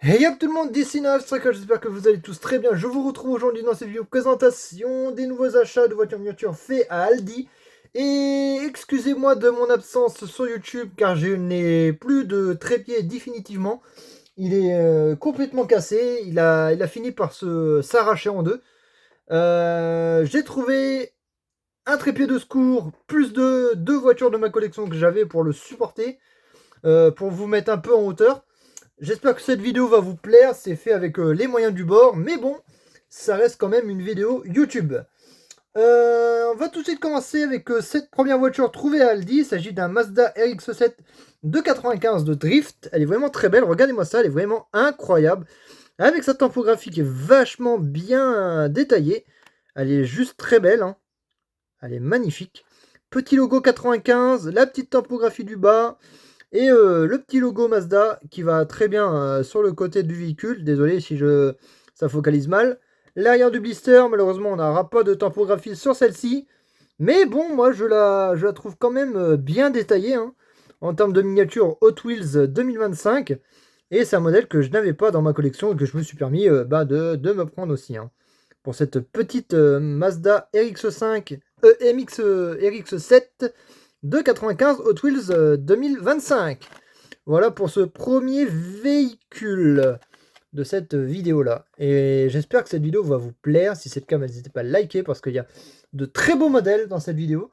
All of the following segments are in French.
Hey up tout le monde, d'ici Striker, j'espère que vous allez tous très bien. Je vous retrouve aujourd'hui dans cette vidéo présentation des nouveaux achats de voitures miniatures faits à Aldi. Et excusez-moi de mon absence sur YouTube car je n'ai plus de trépied définitivement. Il est complètement cassé, il a fini par s'arracher en deux. J'ai trouvé un trépied de secours plus de deux voitures de ma collection que j'avais pour le supporter, pour vous mettre un peu en hauteur. J'espère que cette vidéo va vous plaire, c'est fait avec les moyens du bord, mais bon, ça reste quand même une vidéo YouTube. On va tout de suite commencer avec cette première voiture trouvée à Aldi. Il s'agit d'un Mazda RX-7 de 95 de drift. Elle est vraiment très belle, regardez-moi ça, elle est vraiment incroyable. Avec sa typographie qui est vachement bien détaillée. Elle est juste très belle, hein. Elle est magnifique. Petit logo 95, la petite typographie du bas. Et le petit logo Mazda qui va très bien sur le côté du véhicule. Désolé si ça focalise mal. L'arrière du blister, malheureusement, on n'aura pas de typographie sur celle-ci. Mais bon, moi, je la trouve quand même bien détaillée, hein, en termes de miniature Hot Wheels 2025. Et c'est un modèle que je n'avais pas dans ma collection et que je me suis permis de me prendre aussi, hein, pour cette petite Mazda RX7 de 95 Hot Wheels 2025. Voilà pour ce premier véhicule de cette vidéo là. Et j'espère que cette vidéo va vous plaire. Si c'est le cas, n'hésitez pas à liker parce qu'il y a de très beaux modèles dans cette vidéo.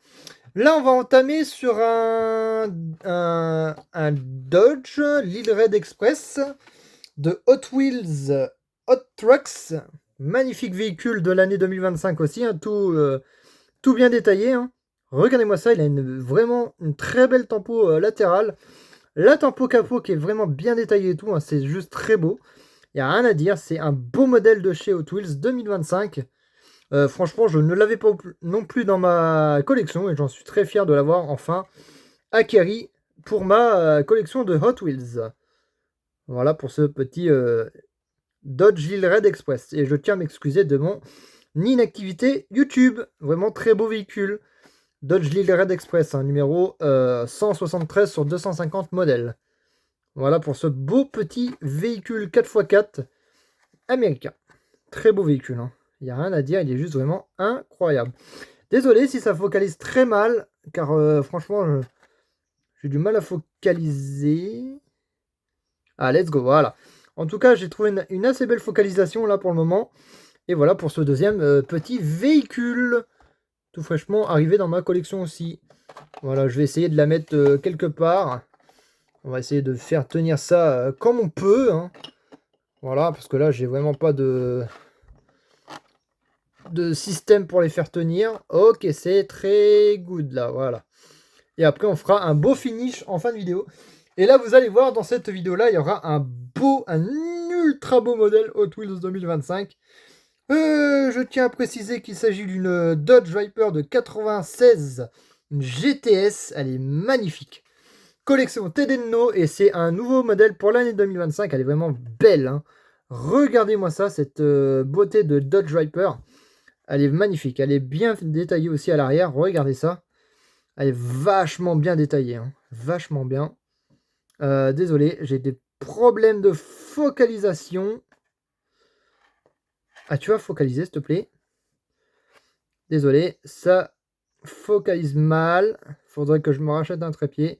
Là, on va entamer sur un Dodge Lil Red Express de Hot Wheels Hot Trucks. Magnifique véhicule de l'année 2025 aussi, hein, tout bien détaillé, hein. Regardez-moi ça, il a vraiment une très belle tempo latérale. La tempo capot qui est vraiment bien détaillée et tout, hein, c'est juste très beau. Il n'y a rien à dire, c'est un beau modèle de chez Hot Wheels 2025. Franchement, je ne l'avais pas non plus dans ma collection et j'en suis très fier de l'avoir enfin acquéri pour ma collection de Hot Wheels. Voilà pour ce petit Dodge Lil Red Express. Et je tiens à m'excuser de mon inactivité YouTube. Vraiment très beau véhicule. Dodge Lil Red Express, hein, numéro 173 sur 250 modèles. Voilà pour ce beau petit véhicule 4x4 américain. Très beau véhicule, hein. Il n'y a rien à dire, il est juste vraiment incroyable. Désolé si ça focalise très mal, car franchement, j'ai du mal à focaliser. Ah, let's go, voilà. En tout cas, j'ai trouvé une assez belle focalisation là pour le moment. Et voilà pour ce deuxième petit véhicule, tout fraîchement arrivé dans ma collection aussi. Voilà, je vais essayer de la mettre quelque part. On va essayer de faire tenir ça comme on peut, hein. Voilà, parce que là, j'ai vraiment pas de système pour les faire tenir. Ok, c'est très good là, voilà. Et après, on fera un beau finish en fin de vidéo. Et là, vous allez voir, dans cette vidéo-là, il y aura un ultra beau modèle Hot Wheels 2025. Je tiens à préciser qu'il s'agit d'une Dodge Viper de 96, une GTS, elle est magnifique. Collection Tedenno et c'est un nouveau modèle pour l'année 2025, elle est vraiment belle, hein. Regardez-moi ça, cette beauté de Dodge Viper, elle est magnifique, elle est bien détaillée aussi à l'arrière, regardez ça. Elle est vachement bien détaillée, hein, vachement bien. Désolé, j'ai des problèmes de focalisation. Ah, tu vas focaliser, s'il te plaît. Désolé, ça focalise mal. Faudrait que je me rachète un trépied.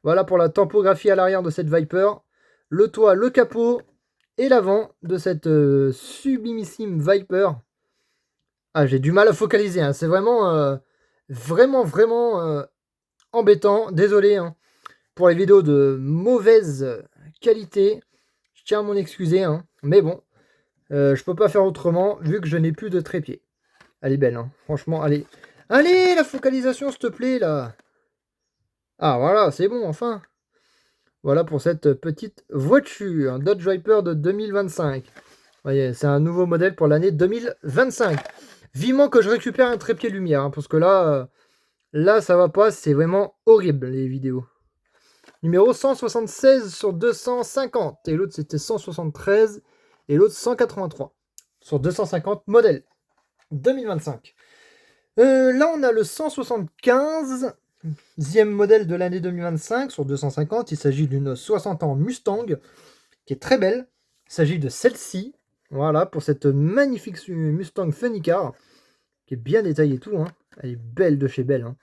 Voilà pour la typographie à l'arrière de cette Viper. Le toit, le capot et l'avant de cette sublimissime Viper. Ah, j'ai du mal à focaliser, hein. C'est vraiment embêtant. Désolé, hein, pour les vidéos de mauvaise qualité. Je tiens à m'en excuser, hein. Mais bon, je peux pas faire autrement vu que je n'ai plus de trépied. Elle est belle, hein. Franchement, allez. Allez, la focalisation, s'il te plaît, là. Ah, voilà, c'est bon, enfin. Voilà pour cette petite voiture. Dodge Viper de 2025. Vous voyez, c'est un nouveau modèle pour l'année 2025. Vivement que je récupère un trépied lumière, hein, parce que là, ça va pas. C'est vraiment horrible, les vidéos. Numéro 176 sur 250. Et l'autre, c'était 173. Et l'autre, 183. Sur 250 modèles. 2025. Là, on a le 175e modèle de l'année 2025 sur 250. Il s'agit d'une 60 ans Mustang qui est très belle. Il s'agit de celle-ci. Voilà, pour cette magnifique Mustang Funny Car, qui est bien détaillée et tout. Hein. Elle est belle de chez belle. Hein.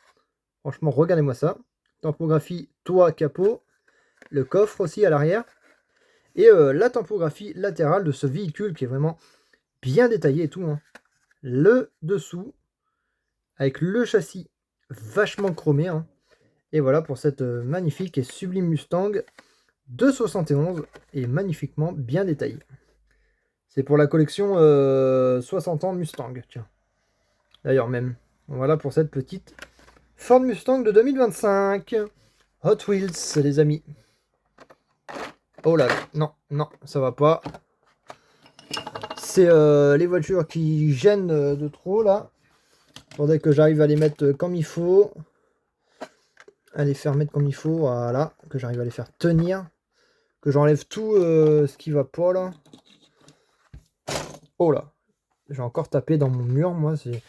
Franchement, regardez-moi ça. Tempographie toit, capot. Le coffre aussi à l'arrière. Et la tempographie latérale de ce véhicule qui est vraiment bien détaillé et tout. Hein. Le dessous, avec le châssis vachement chromé. Hein. Et voilà pour cette magnifique et sublime Mustang de 71 et magnifiquement bien détaillée. C'est pour la collection 60 ans Mustang, tiens. D'ailleurs même. Voilà pour cette petite Ford Mustang de 2025. Hot Wheels, les amis. Oh là là, non, non, ça va pas. C'est les voitures qui gênent de trop là. Faudrait que j'arrive à les mettre comme il faut. À les faire mettre comme il faut, voilà. Que j'arrive à les faire tenir. Que j'enlève tout ce qui va pas là. Oh là, j'ai encore tapé dans mon mur, moi. C'est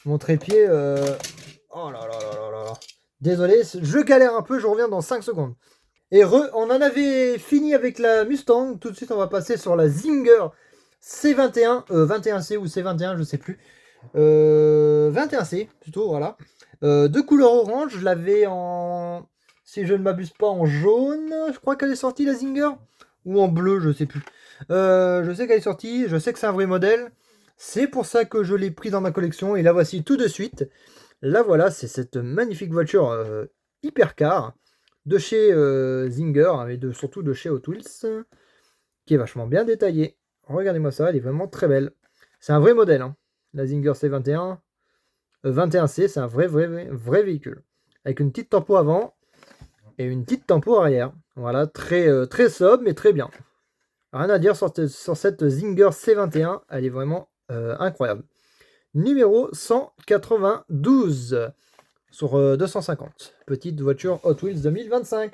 mon trépied. Oh là là là là là. Désolé, je galère un peu, je reviens dans 5 secondes. Et on en avait fini avec la Mustang. Tout de suite, on va passer sur la Zinger C21. 21C ou C21, je sais plus. 21C, plutôt, voilà. De couleur orange. Je l'avais en... Si je ne m'abuse pas, en jaune. Je crois qu'elle est sortie, la Zinger. Ou en bleu, je sais plus. Je sais qu'elle est sortie. Je sais que c'est un vrai modèle. C'est pour ça que je l'ai pris dans ma collection. Et la voici tout de suite. Là, voilà, c'est cette magnifique voiture hypercar de chez Zinger, et surtout de chez Hot Wheels, qui est vachement bien détaillée. Regardez-moi ça, elle est vraiment très belle. C'est un vrai modèle, hein. La Zinger C21, 21C, c'est un vrai véhicule. Avec une petite tempo avant et une petite tempo arrière. Voilà, très sobre, mais très bien. Rien à dire sur cette Zinger C21, elle est vraiment incroyable. Numéro 192 sur 250. Petite voiture Hot Wheels 2025.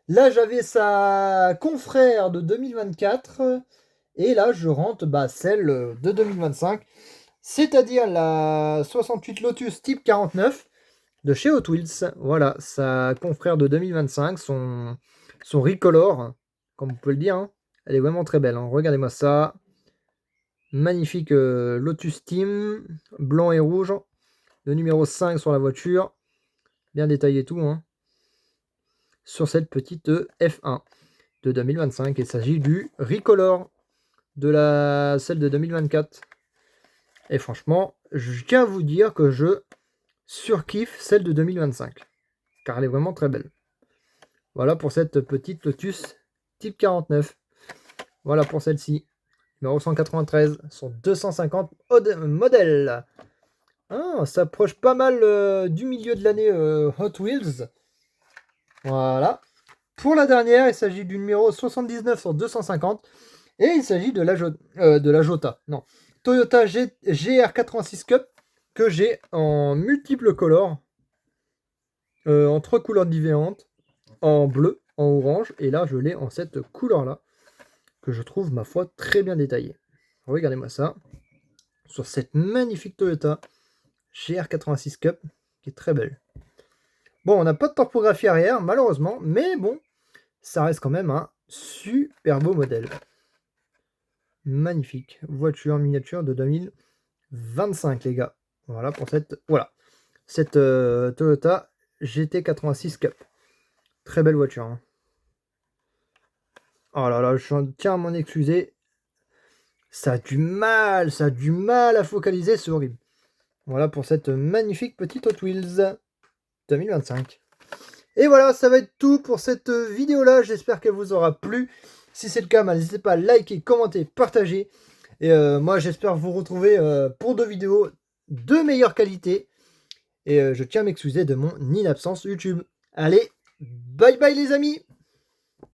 Là, j'avais sa confrère de 2024. Et là, je rentre celle de 2025. C'est-à-dire la 68 Lotus Type 49 de chez Hot Wheels. Voilà, sa confrère de 2025. Son Recolor, comme on peut le dire. Hein. Elle est vraiment très belle. Hein. Regardez-moi ça. Magnifique Lotus Team, blanc et rouge. Le numéro 5 sur la voiture. Bien détaillé tout. Hein. Sur cette petite F1 de 2025. Il s'agit du Recolor de celle de 2024. Et franchement, je tiens à vous dire que je surkiffe celle de 2025. Car elle est vraiment très belle. Voilà pour cette petite Lotus Type 49. Voilà pour celle-ci. Numéro 193 sur 250 modèles. Ah, ça approche pas mal du milieu de l'année Hot Wheels. Voilà. Pour la dernière, il s'agit du numéro 79 sur 250. Et il s'agit de la Jota. Non. Toyota GR86 Cup que j'ai en multiples colors. En 3 couleurs différentes. En bleu, en orange. Et là, je l'ai en cette couleur-là. Que je trouve, ma foi, très bien détaillée. Regardez-moi ça. Sur cette magnifique Toyota GR86 Cup. Qui est très belle. Bon, on n'a pas de topographie arrière, malheureusement. Mais bon, ça reste quand même un super beau modèle. Magnifique. Voiture miniature de 2025, les gars. Voilà pour cette Toyota GT86 Cup. Très belle voiture. Hein. Oh là là, je tiens à m'en excuser. Ça a du mal à focaliser, c'est horrible. Voilà pour cette magnifique petite Hot Wheels 2025. Et voilà, ça va être tout pour cette vidéo-là. J'espère qu'elle vous aura plu. Si c'est le cas, n'hésitez pas à liker, commenter, partager. Et moi, j'espère vous retrouver pour 2 vidéos de meilleure qualité. Et je tiens à m'excuser de mon inabsence YouTube. Allez, bye bye les amis!